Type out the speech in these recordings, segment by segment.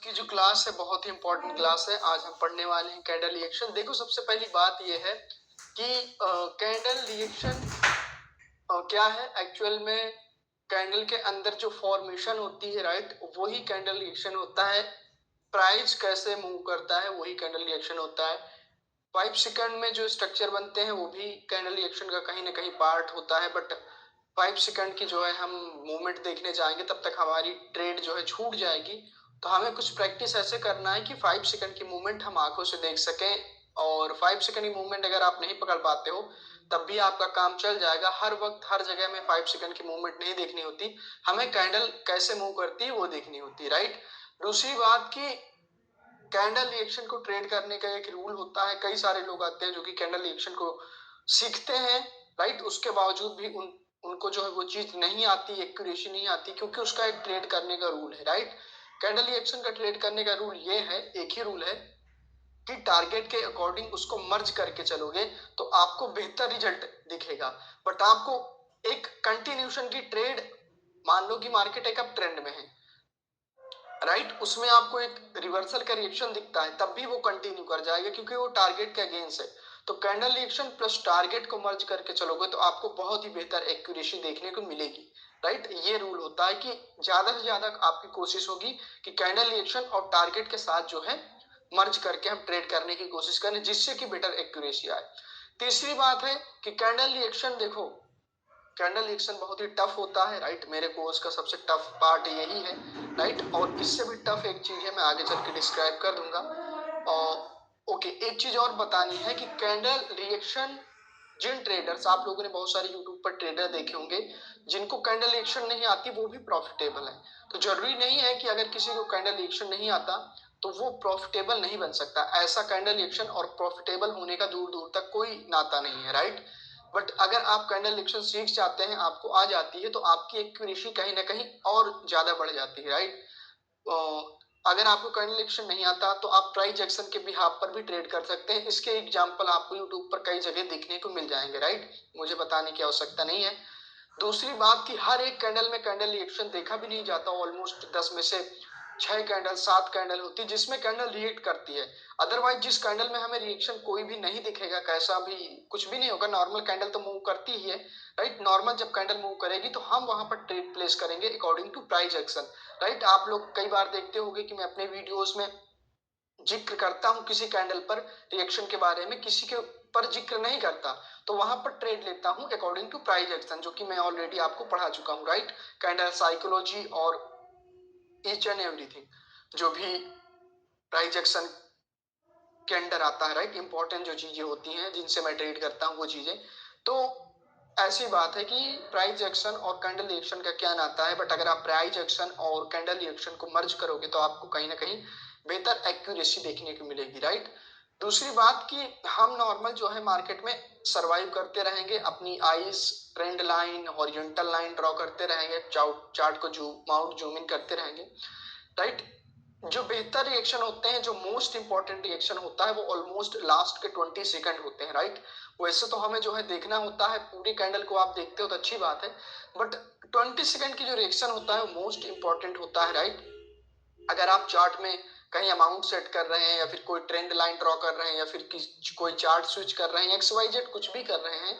की जो क्लास है बहुत ही इंपॉर्टेंट क्लास है। आज हम पढ़ने वाले हैं कैंडल रिएक्शन। देखो, सबसे पहली बात यह है कि कैंडल रिएक्शन क्या है एक्चुअल में। कैंडल के अंदर जो फॉर्मेशन होती है, राइट, वही कैंडल रिएक्शन होता है। प्राइस कैसे मूव करता है वही कैंडल रिएक्शन होता है। 5 सेकंड में जो स्ट्रक्चर बनते हैं वो भी कैंडल रिएक्शन का कहीं ना कहीं पार्ट होता है। बट 5 सेकंड की जो है हम मूवमेंट देखने जाएंगे तब तक हमारी ट्रेड जो है छूट जाएगी। तो हमें कुछ प्रैक्टिस ऐसे करना है कि 5 सेकंड की मूवमेंट हम आंखों से देख सकें। और 5 सेकंड की मूवमेंट अगर आप नहीं पकड़ पाते हो तब भी आपका काम चल जाएगा। हर वक्त हर जगह में 5 सेकंड की मूवमेंट नहीं देखनी होती, हमें कैंडल कैसे मूव करती है वो देखनी होती है, राइट। दूसरी बात की कैंडल रिएक्शन को ट्रेड करने का एक रूल होता है। कई सारे लोग आते हैं जो कि कैंडल रिएक्शन को सीखते हैं, राइट, उसके बावजूद भी उनको जो है वो चीज नहीं आती, एक्यूरेसी नहीं आती, क्योंकि उसका एक ट्रेड करने का रूल है, राइट। कैंडल रिएक्शन का ट्रेड करने का रूल ये है, एक ही रूल है कि टारगेट के अकॉर्डिंग उसको मर्ज करके चलोगे तो आपको बेहतर रिजल्ट दिखेगा। बट आपको एक कंटिन्यूशन की ट्रेड, मान लो कि मार्केट एक अब ट्रेंड में है, राइट, उसमें आपको एक रिवर्सल का रिएक्शन दिखता है तब भी वो कंटिन्यू कर जाएगा क्योंकि वो टारगेट के अगेंस्ट है। तो कैंडल रिएक्शन प्लस टारगेट को मर्ज करके चलोगे तो आपको बहुत ही बेहतर एक्यूरेसी देखने को मिलेगी, राइट। ये रूल होता है कि ज्यादा से ज्यादा आपकी कोशिश होगी कि कैंडल रिएक्शन और टारगेट के साथ जो है मर्ज करके हम ट्रेड करने की कोशिश करें जिससे कि बेटर एक्यूरेसी आए। तीसरी बात है कि कैंडल रिएक्शन, देखो, कैंडल रिएक्शन बहुत ही टफ होता है, राइट। मेरे कोर्स का सबसे टफ पार्ट यही है, राइट। और इससे भी टफ एक चीज है, मैं आगे चल के डिस्क्राइब कर दूंगा। और ओके, एक चीज और बतानी है कि कैंडल रिएक्शन, जिन ट्रेडर्स, आप लोगों ने बहुत सारे यूट्यूब पर ट्रेडर देखे होंगे जिनको कैंडल रिएक्शन नहीं आती वो भी प्रॉफिटेबल है। तो जरूरी नहीं है कि अगर किसी को कैंडल रिएक्शन नहीं आता तो वो प्रॉफिटेबल नहीं बन सकता। ऐसा कैंडल रिएक्शन और प्रॉफिटेबल होने का दूर दूर तक कोई नाता नहीं है, राइट। बट अगर आप कैंडल रिएक्शन सीख जाते हैं, आपको आ जाती है, तो आपकी एक्यूरेसी कहीं ना कहीं और ज्यादा बढ़ जाती है, राइट। अगर आपको कैंडल रिएक्शन नहीं आता तो आप प्राइस एक्शन के बिहाफ पर भी ट्रेड कर सकते हैं। इसके एग्जांपल आपको यूट्यूब पर कई जगह देखने को मिल जाएंगे, राइट, मुझे बताने की आवश्यकता नहीं है। दूसरी बात कि हर एक कैंडल में कैंडल रिएक्शन देखा भी नहीं जाता। ऑलमोस्ट 10 में से 6 कैंडल 7 कैंडल होती है जिसमें कैंडल रिएक्ट करती है। अदरवाइज जिस कैंडल में हमें रिएक्शन कोई भी नहीं दिखेगा, कैसा भी कुछ भी नहीं होगा, नॉर्मल कैंडल तो मूव करती ही है, राइट। नॉर्मल जब कैंडल मूव करेगी तो हम वहां पर ट्रेड प्लेस करेंगे according to price action, right. आप लोग कई बार देखते होंगे कि मैं अपने वीडियोस में जिक्र करता हूं किसी कैंडल पर रिएक्शन के बारे में, किसी के पर जिक्र नहीं करता, तो वहां पर ट्रेड लेता हूं अकॉर्डिंग टू प्राइस एक्शन, जो कि मैं ऑलरेडी आपको पढ़ा चुका हूं, राइट। कैंडल साइकोलॉजी और ईच एंड एवरीथिंग जो भी प्राइस एक्शन के अंडर आता है, राइट, इंपॉर्टेंट जो चीजें होती हैं जिनसे मैं ट्रेड करता हूँ वो चीजें। तो ऐसी बात है कि प्राइस एक्शन और कैंडल रिएक्शन का क्या नाता है। बट अगर आप प्राइस एक्शन और कैंडल रिएक्शन को मर्ज करोगे तो आपको कहीं ना कहीं बेहतर एक्यूरेसी देखने को मिलेगी, राइट। दूसरी बात कि हम नॉर्मल जो है मार्केट में सरवाइव करते रहेंगे, अपनी eyes trend line horizontal line draw करते रहेंगे, चार्ट को जूम आउट जूम इन करते रहेंगे, राइट। जो बेहतर रिएक्शन होते हैं, जो मोस्ट इंपॉर्टेंट रिएक्शन होता है वो ऑलमोस्ट लास्ट के 20 सेकंड होते हैं, राइट। वैसे तो हमें जो है देखना होता है पूरी कैंडल को, आप देखते हो तो अच्छी बात है, बट 20 सेकंड की जो रिएक्शन होता है वो मोस्ट इंपॉर्टेंट होता है, राइट। अगर आप चार्ट में कहीं अमाउंट सेट कर रहे हैं या फिर कोई ट्रेंड लाइन ड्रॉ कर रहे हैं या फिर कोई चार्ट स्विच कर रहे हैं, XYZ कुछ भी कर रहे हैं,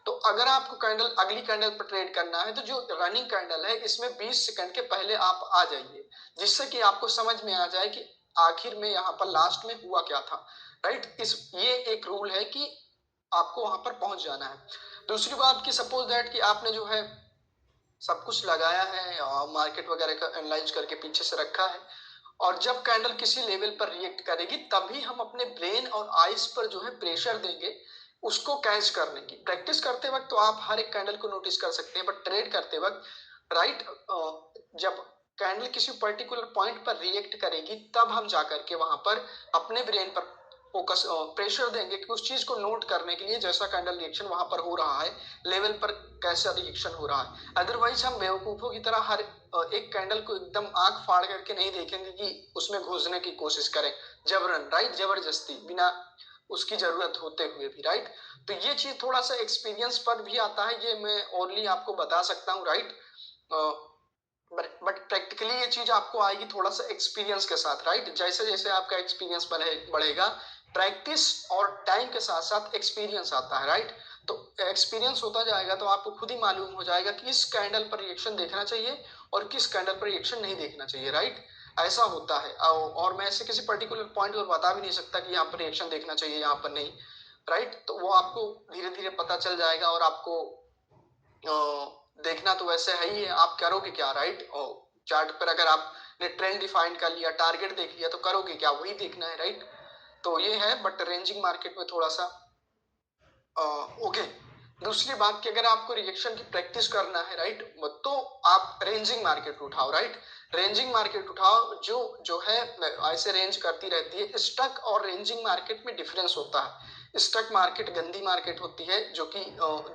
तो अगर आपको कैंडल अगली कैंडल पर ट्रेड करना है तो जो रनिंग कैंडल है इसमें 20 सेकंड के पहले आप आ जाइए, जिससे कि आपको समझ में आ जाए कि आखिर में यहाँ पर लास्ट में हुआ क्या था, राइट। इस ये एक रूल है कि आपको वहां पर पहुंच जाना है। दूसरी बात की सपोज दैट कि आपने जो है सब कुछ लगाया है और मार्केट वगैरह का एनालाइज करके पीछे से रखा है, और जब कैंडल किसी लेवल पर रिएक्ट करेगी तभी हम अपने ब्रेन और आइज पर जो है प्रेशर देंगे उसको कैच करने की। प्रैक्टिस करते वक्त तो आप हर एक कैंडल को नोटिस कर सकते हैं, बट ट्रेड करते वक्त, राइट, जब कैंडल किसी पर्टिकुलर पॉइंट पर रिएक्ट करेगी तब हम जाकर के वहां पर अपने ब्रेन पर फोकस प्रेशर देंगे कि उस चीज को नोट करने के लिए जैसा कैंडल रिएक्शन वहां पर हो रहा है, लेवल पर कैसा रिएक्शन हो रहा है। अदरवाइज हम बेवकूफों की तरह हर एक कैंडल को एकदम आंख फाड़ करके नहीं देखेंगे कि उसमें घुसने की कोशिश करें जबरन, राइट, जबरदस्ती, बिना उसकी जरूरत होते हुए भी, राइट। तो ये चीज थोड़ा सा एक्सपीरियंस पर भी आता है, ये मैं ओनली आपको बता सकता हूँ, राइट। बट प्रैक्टिकली ये चीज आपको आएगी थोड़ा सा एक्सपीरियंस के साथ, राइट। जैसे जैसे आपका एक्सपीरियंस बढ़ेगा, प्रैक्टिस और टाइम के साथ साथ एक्सपीरियंस आता है, राइट। तो एक्सपीरियंस होता जाएगा तो आपको खुद ही मालूम हो जाएगा कि किस कैंडल पर रिएक्शन देखना चाहिए और किस कैंडल पर रिएक्शन नहीं देखना चाहिए, राइट। ऐसा होता है। और मैं ऐसे किसी पर्टिकुलर पॉइंट पर बता भी नहीं सकता कि यहाँ पर रिएक्शन देखना चाहिए, यहाँ पर नहीं, राइट। तो वो आपको धीरे धीरे पता चल जाएगा और आपको देखना तो वैसे है ही है, आप करोगे क्या, राइट। और चार्ट पर अगर आपने ट्रेंड डिफाइन कर लिया, टारगेट देख लिया, तो करोगे क्या, वही देखना है, राइट। तो ये है, बट रेंजिंग मार्केट में थोड़ा सा ओके। दूसरी बात कि अगर आपको रिएक्शन की प्रैक्टिस करना है, राइट, तो आप रेंजिंग मार्केट उठाओ, राइट। रेंजिंग मार्केट उठाओ, जो जो है ऐसे रेंज करती रहती है। स्टक और रेंजिंग मार्केट में डिफरेंस होता है। स्टक मार्केट गंदी मार्केट होती है, जो कि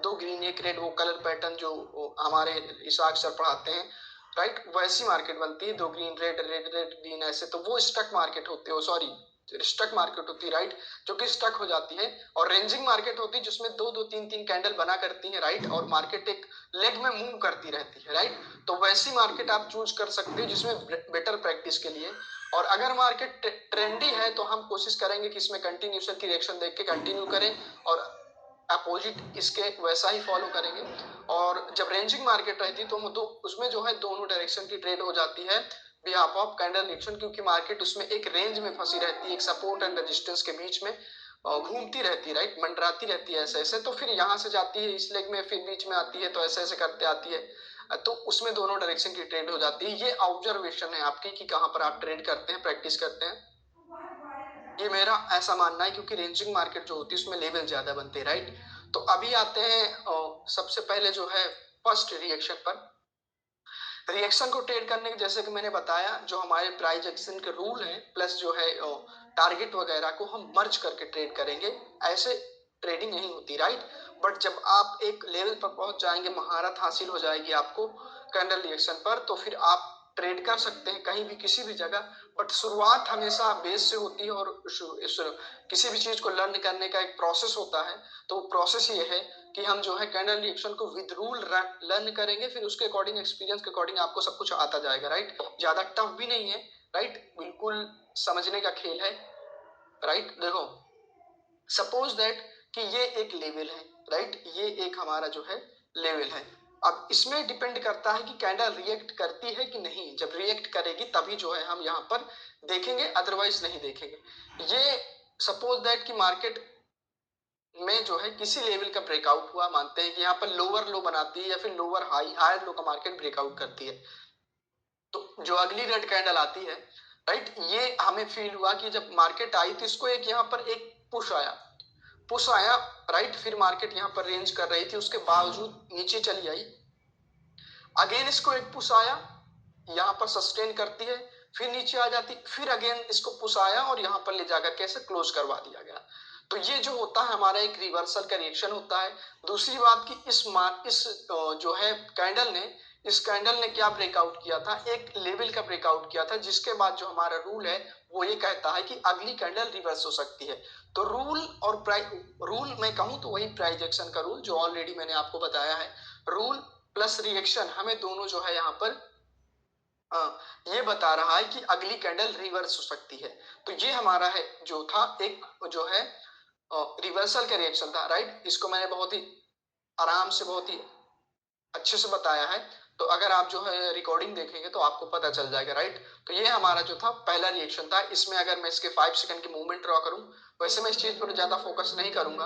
दो ग्रीन एक रेड, वो कलर पैटर्न जो हमारे इसाक सर पढ़ाते हैं, राइट, वैसी मार्केट बनती है, दो green red red red green ऐसे, तो वो स्टक मार्केट होती है, सॉरी स्टक मार्केट होती है, राइट, जो कि स्टक हो जाती है। और रेंजिंग मार्केट होती है जिसमें दो दो तीन तीन कैंडल बना करती है, राइट, और मार्केट एक लेग में मूव करती रहती है, राइट। तो वैसी मार्केट आप चूज कर सकते हो जिसमें बेटर प्रैक्टिस के लिए। और अगर मार्केट ट्रेंडी है तो हम कोशिश करेंगे कि इसमें कंटिन्यूशन की रिएक्शन देख के कंटिन्यू करें और अपोजिट इसके वैसा ही फॉलो करेंगे। और जब रेंजिंग मार्केट रहती है तो उसमें जो है दोनों डायरेक्शन की ट्रेड हो जाती है बिहाफ ऑफ कैंडल रिएक्शन, क्योंकि मार्केट उसमें एक रेंज में फंसी रहती है, एक सपोर्ट एंड रेजिस्टेंस के बीच में घूमती रहती है, राइट, मंडराती रहती है ऐसे ऐसे। तो फिर यहाँ से जाती है इस लेग में, फिर बीच में आती है, तो ऐसे ऐसे करते आती है, तो उसमें दोनों डायरेक्शन की ट्रेड हो जाती है। ये ऑब्जर्वेशन है आपकी कि कहाँ पर आप ट्रेड करते हैं, प्रैक्टिस करते हैं। ये मेरा ऐसा मानना है, क्योंकि रेंजिंग मार्केट जो होती है उसमें लेवल ज्यादा बनते हैं, राइट। तो अभी आते हैं सबसे पहले जो है फर्स्ट रिएक्शन पर। रिएक्शन को ट्रेड करने के जैसे कि मैंने बताया, जो हमारे प्राइस एक्शन के रूल हैं प्लस जो है टारगेट वगैरह को हम मर्ज करके ट्रेड करेंगे, ऐसे ट्रेडिंग नहीं होती, राइट। बट जब आप एक लेवल पर पहुंच जाएंगे, महारत हासिल हो जाएगी आपको कैंडल रिएक्शन पर, तो फिर आप ट्रेड कर सकते हैं कहीं भी किसी भी जगह। बट शुरुआत हमेशा बेस से होती है, और किसी भी चीज को लर्न करने का एक प्रोसेस होता है। तो प्रोसेस ये है कि हम जो है कैंडल रिएक्शन को विद रूल लर्न करेंगे, फिर उसके अकॉर्डिंग एक्सपीरियंस के अकॉर्डिंग आपको सब कुछ आता जाएगा, राइट। ज्यादा टफ भी नहीं है, राइट, बिल्कुल समझने का खेल है, राइट। देखो सपोज दैट कि ये एक लेवल है, राइट, ये एक हमारा जो है लेवल है। अब इसमें डिपेंड करता है कि कैंडल रिएक्ट करती है कि नहीं। जब रिएक्ट करेगी तभी जो है हम यहाँ पर देखेंगे, अदरवाइज नहीं देखेंगे। ये सपोज दैट कि मार्केट में जो है किसी लेवल का ब्रेकआउट हुआ, मानते हैं कि यहाँ पर लोअर लो बनाती है या फिर लोअर हाई, हायर लो का मार्केट ब्रेकआउट करती है, तो जो अगली रेड कैंडल आती है, राइट, ये हमें फील हुआ कि जब मार्केट आई तो इसको एक यहाँ पर एक पुश आया, राइट। फिर मार्केट यहाँ पर रेंज कर रही थी, उसके बावजूद नीचे चली आई, अगेन इसको एक पुश आया, यहाँ पर सस्टेन करती है, फिर नीचे आ जाती, फिर अगेन इसको पुश आया और यहाँ पर ले जाकर कैसे क्लोज करवा दिया गया। तो ये जो होता है हमारा एक रिवर्सल का रिएक्शन होता है। दूसरी बात की इस जो है इस कैंडल ने क्या ब्रेकआउट किया था, एक लेवल का ब्रेकआउट किया था, जिसके बाद जो हमारा रूल है वो ये कहता है कि अगली कैंडल रिवर्स हो सकती है। तो रूल मैं कहूँ तो वही प्राइस एक्शन का रूल जो ऑलरेडी मैंने आपको बताया है। रूल प्लस रिएक्शन हमें दोनों जो है यहाँ पर ये बता रहा है कि अगली कैंडल रिवर्स हो सकती है। तो ये हमारा है जो था एक जो है रिवर्सल का रिएक्शन था, राइट। इसको मैंने बहुत ही आराम से बहुत ही अच्छे से बताया है, तो अगर आप जो है रिकॉर्डिंग देखेंगे तो आपको पता चल जाएगा, राइट। तो ये हमारा जो था पहला रिएक्शन था। इसमें अगर मैं इसके 5 सेकंड की मूवमेंट ड्रॉ करूं, वैसे मैं इस चीज पर ज्यादा फोकस नहीं करूंगा,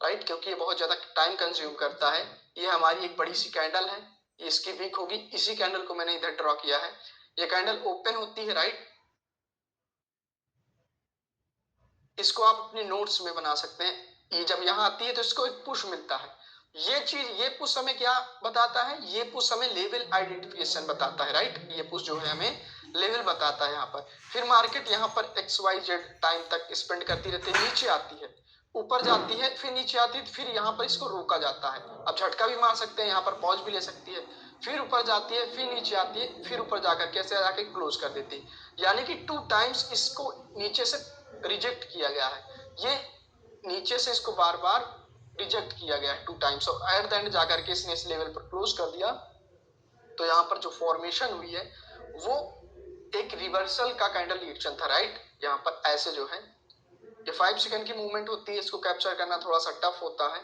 राइट, क्योंकि ये बहुत ज्यादा टाइम कंज्यूम करता है। ये हमारी एक बड़ी सी कैंडल है, ये इसकी वीक होगी, इसी कैंडल को मैंने इधर ड्रॉ किया है। ये कैंडल ओपन होती है, राइट, इसको आप अपने नोट्स में बना सकते हैं। ये जब यहाँ आती है तो इसको एक पुश मिलता है। ये पुश हमें क्या बताता है, ये पुश हमें लेवल आइडेंटिफिकेशन बताता है, राइट। ये पुश जो है हमें लेवल बताता है यहाँ पर। फिर मार्केट यहाँ पर XYZ टाइम तक स्पेंड करती रहती है, नीचे आती है, ऊपर जाती है, फिर नीचे आती है, फिर यहाँ पर इसको रोका जाता है। अब झटका भी मार सकते हैं, यहाँ पर पॉज भी ले सकती है, फिर ऊपर जाती है, फिर नीचे आती है, फिर ऊपर जाकर कैसे जाके क्लोज कर देती है। यानी कि 2 टाइम्स इसको नीचे से रिजेक्ट किया गया है। ये नीचे से इसको बार बार रिजेक्ट किया गया है 2 टाइम्स, और एट द एंड जाकर के इसने इस लेवल पर क्लोज कर दिया। तो यहाँ पर जो फॉर्मेशन हुई है वो एक रिवर्सल का कैंडल रिएक्शन था, राइट। यहाँ पर ऐसे जो है ये 5 सेकंड की मूवमेंट होती है, इसको कैप्चर करना थोड़ा सा टफ होता है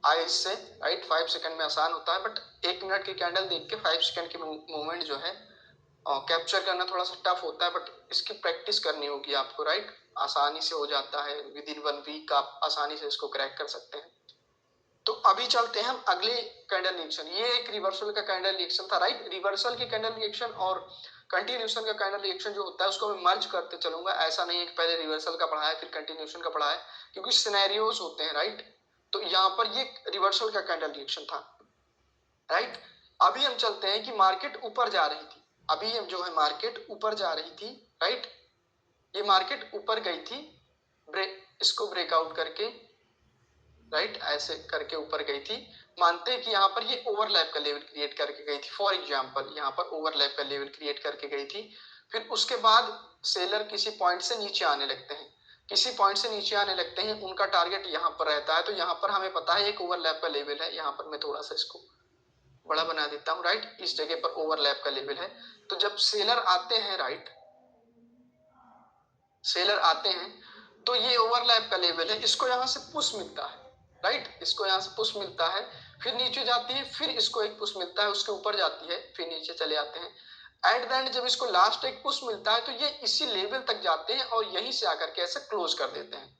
आइज से, राइट। 5 सेकंड में आसान होता है, बट 1 मिनट की कैंडल देख के 5 सेकंड की मूवमेंट जो है कैप्चर करना थोड़ा सा टफ होता है, बट इसकी प्रैक्टिस करनी होगी आपको, राइट। आसानी से हो जाता है, विद इन 1 वीक आप आसानी से इसको क्रैक कर सकते हैं। तो अभी चलते हैं हम अगले कैंडल रिएक्शन। ये एक रिवर्सल का कैंडल रिएक्शन था, राइट। रिवर्सल की कैंडल रिएक्शन और कंटिन्यूशन का कैंडल रिएक्शन जो होता है उसको मैं मर्ज करते चलूंगा। ऐसा नहीं है कि पहले रिवर्सल का पढ़ा है फिर कंटिन्यूशन का पढ़ा है, क्योंकि सिनेरियोज होते हैं, राइट। तो यहाँ पर ये रिवर्सल का कैंडल रिएक्शन था, राइट। अभी हम चलते हैं कि मार्केट ऊपर जा रही थी, अभी हम जो है मार्केट ऊपर जा रही थी, राइट। ये मार्केट ऊपर गई थी इसको ब्रेकआउट करके, राइट, ऐसे करके ऊपर गई थी। मानते हैं कि यहाँ पर ये ओवरलैप का लेवल क्रिएट करके गई थी, फॉर एग्जांपल यहाँ पर ओवरलैप का लेवल क्रिएट करके गई थी। फिर उसके बाद सेलर किसी पॉइंट से नीचे आने लगते हैं, किसी पॉइंट से नीचे आने लगते हैं, उनका टारगेट यहाँ पर रहता है। तो यहाँ पर हमें पता है एक ओवरलैप का लेवल है, यहाँ पर मैं थोड़ा सा इसको बड़ा बना देता हूँ, राइट। इस जगह पर ओवरलैप का लेवल है। तो जब सेलर आते हैं, राइट, सेलर आते हैं तो ये ओवरलैप का लेवल है, इसको यहाँ से पुश मिलता है, राइट, इसको यहाँ से पुश मिलता है, फिर नीचे जाती है, फिर इसको एक पुश मिलता है, उसके ऊपर जाती है, फिर नीचे चले आते हैं। एट द एंड जब इसको लास्ट एक पुश मिलता है तो ये इसी लेवल तक जाते हैं और यहीं से आकर के ऐसे क्लोज कर देते हैं।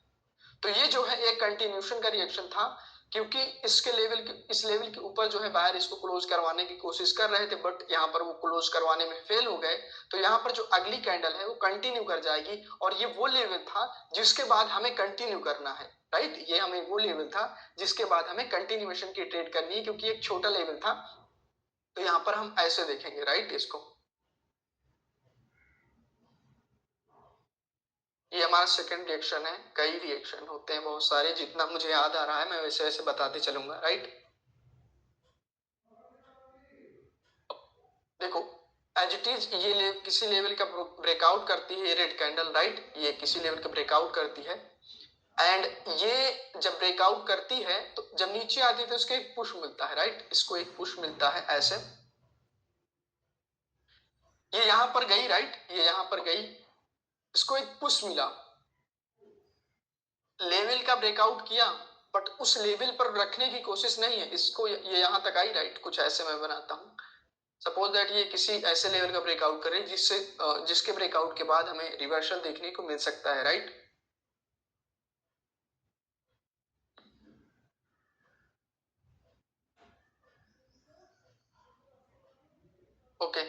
तो ये जो है एक कंटिन्यूशन का रिएक्शन था, क्योंकि इसके लेवल के इस लेवल के ऊपर जो है बाहर इसको क्लोज करवाने की कोशिश कर रहे थे, बट यहाँ पर वो क्लोज करवाने में फेल हो गए। तो यहाँ पर जो अगली कैंडल है वो कंटिन्यू कर जाएगी, और ये वो लेवल था जिसके बाद हमें कंटिन्यू करना है, राइट। ये हमें वो लेवल था जिसके बाद हमें कंटिन्यूएशन की ट्रेड करनी है, क्योंकि एक छोटा लेवल था। तो यहाँ पर हम ऐसे देखेंगे, राइट, इसको ये हमारा सेकंड रिएक्शन है। कई रिएक्शन होते हैं बहुत सारे, जितना मुझे याद आ रहा है मैं वैसे वैसे बताते चलूंगा, राइट। देखो एज इट इज ये किसी लेवल का ब्रेकआउट करती है, ये रेड कैंडल, राइट, ये किसी लेवल का ब्रेकआउट करती है। एंड ये जब ब्रेकआउट करती है तो जब नीचे आती है तो इसको एक पुश मिलता है, राइट, इसको एक पुश मिलता है ऐसे। ये यहां पर गई, राइट, ये यहां पर गई, इसको एक पुश मिला, लेवल का ब्रेकआउट किया, बट उस लेवल पर रखने की कोशिश नहीं है इसको, ये यहां तक आई, राइट। कुछ ऐसे मैं बनाता हूं, सपोज दैट ये किसी ऐसे लेवल का ब्रेकआउट करे जिससे जिसके ब्रेकआउट के बाद हमें रिवर्सल देखने को मिल सकता है, राइट। ओके,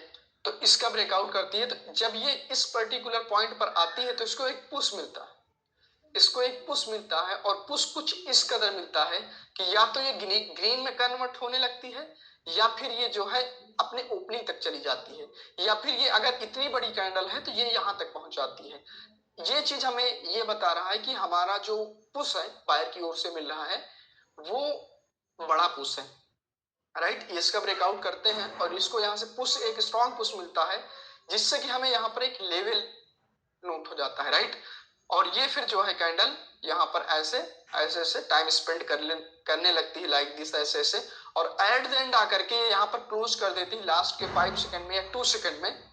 तो इसका ब्रेकआउट करती है, तो जब ये इस पर्टिकुलर पॉइंट पर आती है तो इसको एक पुश मिलता है, इसको एक पुश मिलता है, और पुश कुछ इस कदर मिलता है कि या तो ये ग्रीन में कन्वर्ट होने लगती है, या फिर ये जो है अपने ओपनिंग तक चली जाती है, या फिर ये अगर इतनी बड़ी कैंडल है तो ये यहां तक पहुंच जाती है। ये चीज हमें ये बता रहा है कि हमारा जो पुश है बायर की ओर से मिल रहा है वो बड़ा पुश है, राइट। इसका ब्रेकआउट करते हैं और इसको यहाँ से पुश, एक स्ट्रॉन्ग पुश मिलता है, जिससे कि हमें यहाँ पर एक लेवल नोट हो जाता है, राइट। और ये फिर जो है कैंडल यहाँ पर ऐसे ऐसे ऐसे टाइम स्पेंड करने लगती है, लाइक दिस, ऐसे ऐसे, और एट द एंड आकर के यहाँ पर क्लोज कर देती है लास्ट के 5 सेकंड में या 2 सेकंड में।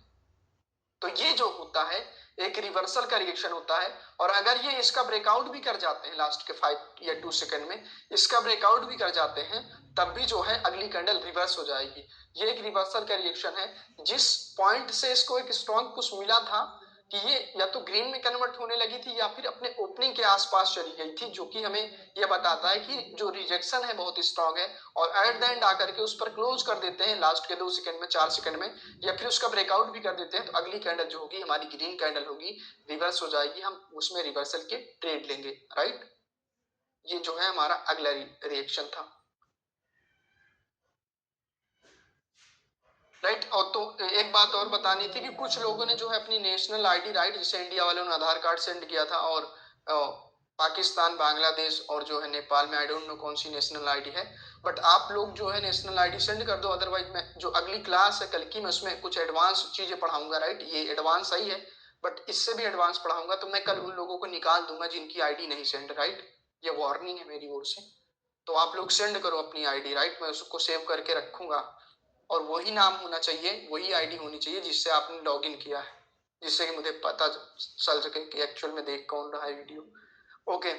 तो ये जो होता है एक रिवर्सल का रिएक्शन होता है, और अगर ये इसका ब्रेकआउट भी कर जाते हैं लास्ट के 5 या 2 सेकंड में, इसका ब्रेकआउट भी कर जाते हैं, तब भी जो है अगली कैंडल रिवर्स हो जाएगी। ये एक रिवर्सल का रिएक्शन है। जिस पॉइंट से इसको एक स्ट्रॉन्ग पुश मिला था कि ये या तो ग्रीन में कन्वर्ट होने लगी थी या फिर अपने ओपनिंग के आसपास चली गई थी, जो कि हमें यह बताता है कि जो रिजेक्शन है बहुत स्ट्रॉन्ग है, और एट द एंड आकर के उस पर क्लोज कर देते हैं लास्ट के 2 सेकंड में, 4 सेकंड में, या फिर उसका ब्रेकआउट भी कर देते हैं, तो अगली कैंडल जो होगी हमारी ग्रीन कैंडल होगी, रिवर्स हो जाएगी, हम उसमें रिवर्सल के ट्रेड लेंगे, राइट। ये जो है हमारा अगला रिएक्शन था, राइट। और तो एक बात और बतानी थी कि कुछ लोगों ने जो है अपनी नेशनल आईडी, राइट, जैसे इंडिया वालों ने आधार कार्ड सेंड किया था, और पाकिस्तान, बांग्लादेश और जो है नेपाल में आई डोंट नो कौन सी नेशनल आईडी है, बट आप लोग जो है नेशनल आईडी सेंड कर दो। अदरवाइज मैं जो अगली क्लास है कल की, मैं उसमें कुछ एडवांस चीजें पढ़ाऊंगा, राइट। ये एडवांस सही है, बट इससे भी एडवांस पढ़ाऊंगा, तो मैं कल उन लोगों को निकाल दूंगा जिनकी आईडी नहीं सेंड, राइट। ये वार्निंग है मेरी ओर से। तो आप लोग सेंड करो अपनी आईडी, राइट, मैं उसको सेव करके रखूंगा। और वही नाम होना चाहिए, वही आईडी होनी चाहिए जिससे आपने लॉगिन किया है, जिससे कि मुझे पता चल सके कि एक्चुअल में देख कौन रहा है वीडियो। ओके,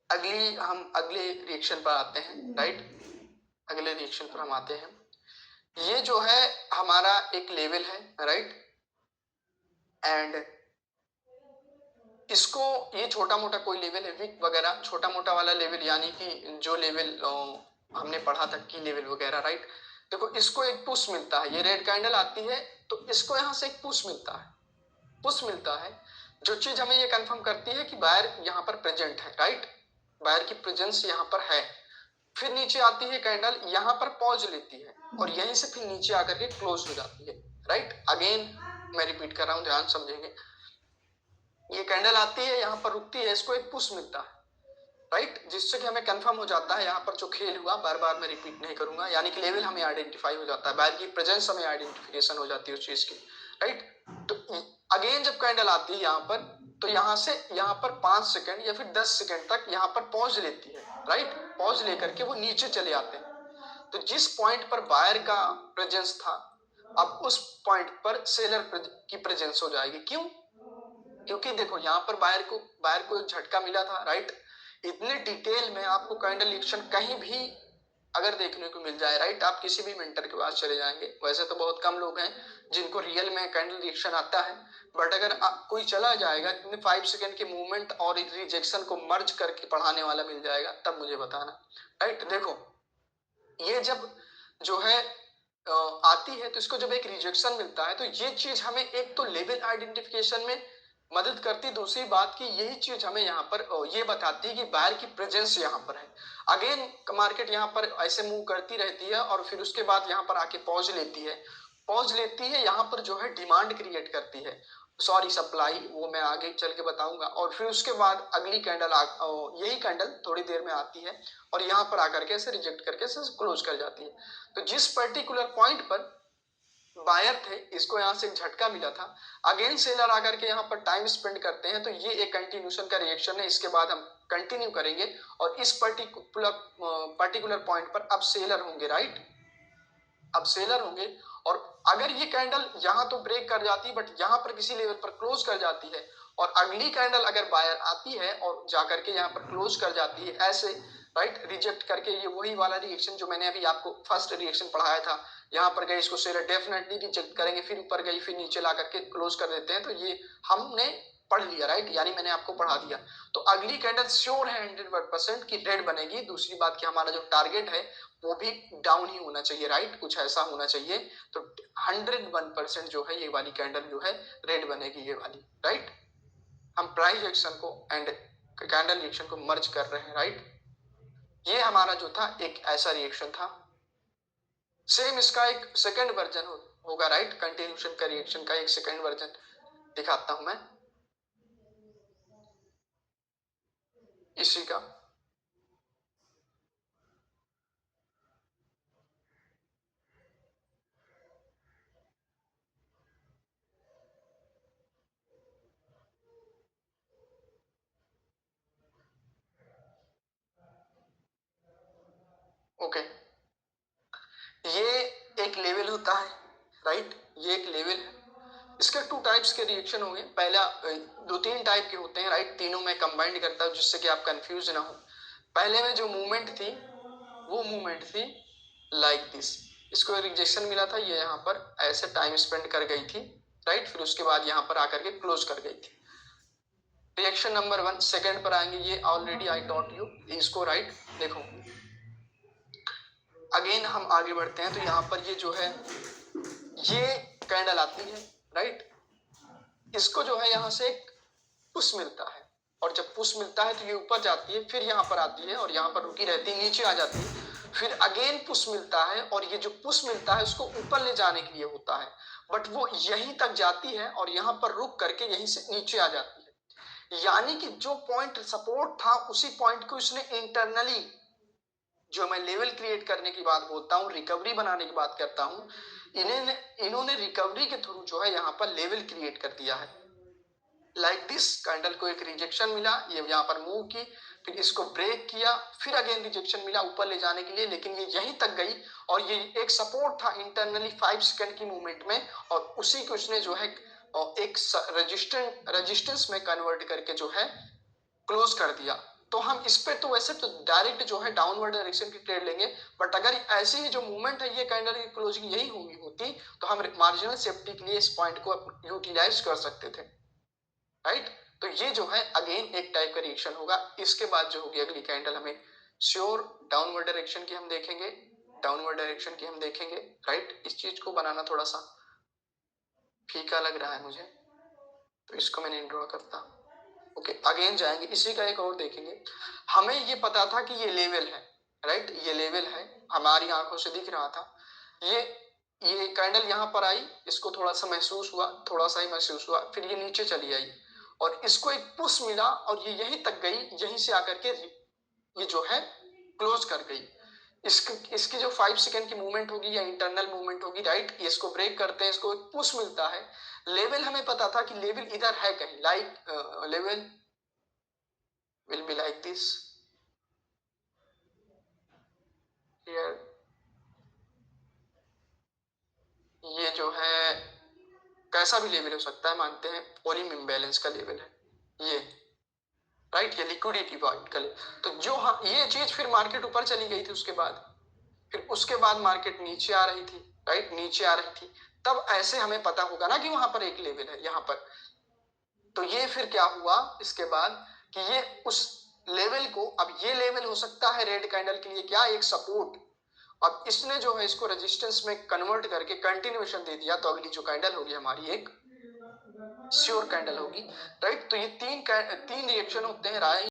हम अगले रिएक्शन पर आते हैं, राइट। अगले रिएक्शन पर हम आते हैं। ये जो है हमारा एक लेवल है, राइट, एंड इसको, ये छोटा मोटा कोई लेवल है, वीक वगैरह, छोटा मोटा वाला लेवल, यानी कि जो लेवल हमने पढ़ा था की लेवल वगैरह, राइट। देखो इसको एक पुश मिलता है, ये रेड कैंडल आती है तो इसको यहाँ से एक पुश मिलता है, पुश मिलता है। जो चीज हमें ये कंफर्म करती है कि बायर यहाँ पर प्रेजेंट है, राइट, बायर की प्रेजेंस यहाँ पर है। फिर नीचे आती है कैंडल, यहाँ पर पॉज लेती है और यहीं से फिर नीचे आकर के क्लोज हो जाती है, राइट। अगेन मैं रिपीट कर रहा हूँ, ध्यान समझेंगे। ये कैंडल आती है, यहाँ पर रुकती है, इसको एक पुश मिलता है, राइट, जिससे कि हमें कंफर्म हो जाता है यहाँ पर जो खेल हुआ, बार बार मैं रिपीट नहीं करूंगा, यानी कि लेवल हमें आइडेंटिफाई हो जाता है, बायर की प्रेजेंस हमें आइडेंटिफिकेशन हो जाती है उस चीज की, राइट। तो अगेन जब कैंडल आती है यहाँ पर, तो यहाँ से यहाँ पर 5 सेकंड या फिर 10 सेकंड तक यहाँ पर पॉज लेती है, राइट। पॉज लेकर के वो नीचे चले आते हैं। तो जिस पॉइंट पर बायर का प्रेजेंस था, अब उस पॉइंट पर सेलर की प्रेजेंस हो जाएगी। क्यों? क्योंकि देखो यहाँ पर बायर को झटका मिला था, राइट। इतने डिटेल में आपको कैंडल एक्शन कहीं भी अगर देखने को मिल जाए, राइट, आप किसी भी मेंटर के पास चले जाएंगे, वैसे तो बहुत कम लोग हैं जिनको रियल में कैंडल रिएक्शन आता है, बट अगर कोई चला जाएगा 5 सेकंड के मूवमेंट और रिजेक्शन को मर्ज करके पढ़ाने वाला मिल जाएगा, तब मुझे बताना, राइट। देखो ये जब जो है आती है, तो इसको जब एक रिजेक्शन मिलता है, तो ये चीज हमें एक तो लेवल आइडेंटिफिकेशन में मदद करती, दूसरी बात की यही चीज हमें यहाँ पर ये बताती है कि बायर की प्रेजेंस यहाँ पर है। अगेन मार्केट यहाँ पर ऐसे मूव करती रहती है और फिर उसके बाद यहाँ पर आके पॉज लेती है, पॉज लेती है, यहाँ पर जो है डिमांड क्रिएट करती है, सॉरी सप्लाई, वो मैं आगे चल के बताऊंगा। और फिर उसके बाद अगली कैंडल यही कैंडल थोड़ी देर में आती है और यहाँ पर आकर के ऐसे रिजेक्ट करके ऐसे क्लोज कर जाती है। तो जिस पर्टिकुलर पॉइंट पर बायर थे, इसको यहाँ से एक झटका मिला था, अगेन सेलर आकर के यहाँ पर टाइम स्पेंड करते हैं, तो ये एक कंटिन्यूशन का रिएक्शन है। इसके बाद हम कंटिन्यू करेंगे और इस पर्टिकुलर पॉइंट पर अब सेलर होंगे, राइट, अब सेलर होंगे। और अगर ये कैंडल यहाँ तो ब्रेक कर जाती है, बट यहाँ पर किसी लेवल पर क्लोज कर जाती है और अगली कैंडल अगर बायर आती है और जाकर के यहाँ पर क्लोज कर जाती है ऐसे, राइट, रिजेक्ट करके, ये वही वाला रिएक्शन जो मैंने अभी आपको फर्स्ट रिएक्शन पढ़ाया था, यहाँ पर गए इसको सेलर डेफिनेटली रिजेक्ट करेंगे, फिर ऊपर गई, फिर नीचे ला करके क्लोज कर देते हैं, तो ये हमने पढ़ लिया, राइट, यानी मैंने आपको पढ़ा दिया। तो अगली कैंडल श्योर है 100% की रेड बनेगी। दूसरी बात कि हमारा जो टारगेट है वो भी डाउन ही होना चाहिए, राइट, कुछ ऐसा होना चाहिए। तो 101% जो है ये वाली कैंडल जो है रेड बनेगी, ये वाली, राइट। हम प्राइस एक्शन को एंड कैंडल रिएक्शन को मर्ज कर रहे हैं, राइट। ये हमारा जो था एक ऐसा रिएक्शन था। सेम इसका एक सेकंड वर्जन होगा, राइट, कंटिन्यूशन का रिएक्शन का एक सेकंड वर्जन दिखाता हूं मैं इसी का। ओके, ये एक लेवल होता है, राइट, ये एक लेवल है। इसके 2 टाइप्स के रिएक्शन होंगे। पहला 2-3 टाइप के होते हैं, राइट, तीनों में कंबाइंड करता हूं जिससे कि आप कंफ्यूज ना हो। पहले में जो मूवमेंट थी वो मूवमेंट थी लाइक दिस, इसको रिजेक्शन मिला था, ये यहाँ पर ऐसे टाइम स्पेंड कर गई थी, राइट, फिर उसके बाद यहाँ पर आकर के क्लोज कर गई थी। रिएक्शन नंबर 1 सेकंड पर आएंगे, ये ऑलरेडी आई टॉट यू इसको, राइट। देखो अगेन हम आगे बढ़ते हैं, तो यहाँ पर ये जो है ये कैंडल आती है, राइट, इसको जो है यहाँ से एक पुश मिलता है और जब पुश मिलता है तो ये ऊपर जाती है, फिर यहाँ पर आती है और यहाँ पर रुकी रहती है, नीचे आ जाती है, फिर अगेन पुश मिलता है और ये जो पुश मिलता है उसको ऊपर ले जाने के लिए होता है, बट वो यहीं तक जाती है और यहाँ पर रुक करके यहीं से नीचे आ जाती है। यानी कि जो पॉइंट सपोर्ट था उसी पॉइंट को इसने इंटरनली, जो मैं लेवल क्रिएट करने की बात बोलता हूँ, रिकवरी बनाने की बात करता हूँ, इन्होंने रिकवरी के थ्रू जो है यहाँ पर लेवल क्रिएट कर दिया है, लाइक दिस, कैंडल को एक रिजेक्शन मिला, ये यहाँ पर मूव की, फिर इसको ब्रेक किया, फिर अगेन रिजेक्शन मिला ऊपर ले जाने के लिए, लेकिन ये यहीं तक गई और ये एक सपोर्ट था इंटरनली 5 सेकंड की मूवमेंट में, और उसी को उसने जो है एक रेजिस्टेंस में कन्वर्ट करके जो है क्लोज कर दिया। तो हम इस पे तो वैसे तो डायरेक्ट जो है डाउनवर्ड डायरेक्शन की ट्रेड लेंगे, बट अगर ऐसी ही जो मूवमेंट है ये कैंडल की क्लोजिंग यही होती तो हम मार्जिनल सेफ्टी के लिए इस पॉइंट को यूटिलाइज कर सकते थे, राइट। तो ये जो है अगेन एक टाइप का रिएक्शन होगा। इसके बाद जो होगी अगली कैंडल हमें श्योर डाउनवर्ड डायरेक्शन की हम देखेंगे, राइट। इस चीज को बनाना थोड़ा सा फीका लग रहा है मुझे, तो इसको मैं नहीं ड्रॉ करता। ओके, अगेन जाएंगे, इसी का एक और देखेंगे। हमें ये पता था कि ये लेवल है, राइट, ये लेवल है, हमारी आंखों से दिख रहा था। ये कैंडल यहाँ पर आई, इसको थोड़ा सा महसूस हुआ, थोड़ा सा ही महसूस हुआ, फिर ये नीचे चली आई और इसको एक पुश मिला और ये यहीं तक गई, यहीं से आकर के ये जो है क्लोज कर गई। इसकी जो 5 सेकंड की मूवमेंट होगी या इंटरनल मूवमेंट होगी, राइट, इसको ब्रेक करते हैं, इसको एक पुश मिलता है। लेवल हमें पता था कि लेवल इधर है कहीं, like level will be like this here। ये जो है कैसा भी लेवल हो सकता है, मानते हैं वॉल्यूम इम्बैलेंस का लेवल है ये, राइट, ये लिक्विडिटी पॉइंट का लेवल। तो जो हाँ ये चीज फिर मार्केट ऊपर चली गई थी, फिर उसके बाद मार्केट नीचे आ रही थी, राइट, नीचे आ रही थी, तब ऐसे हमें पता होगा ना कि वहां पर एक लेवल है यहाँ पर। तो ये फिर क्या हुआ इसके बाद कि ये उस लेवल को, अब ये लेवल हो सकता है रेड कैंडल के लिए क्या, एक सपोर्ट, अब इसने जो है इसको रेजिस्टेंस में कन्वर्ट करके कंटिन्यूएशन दे दिया, तो अगली जो कैंडल होगी हमारी एक श्योर कैंडल होगी, राइट। तो ये तीन रिएक्शन होते हैं, राय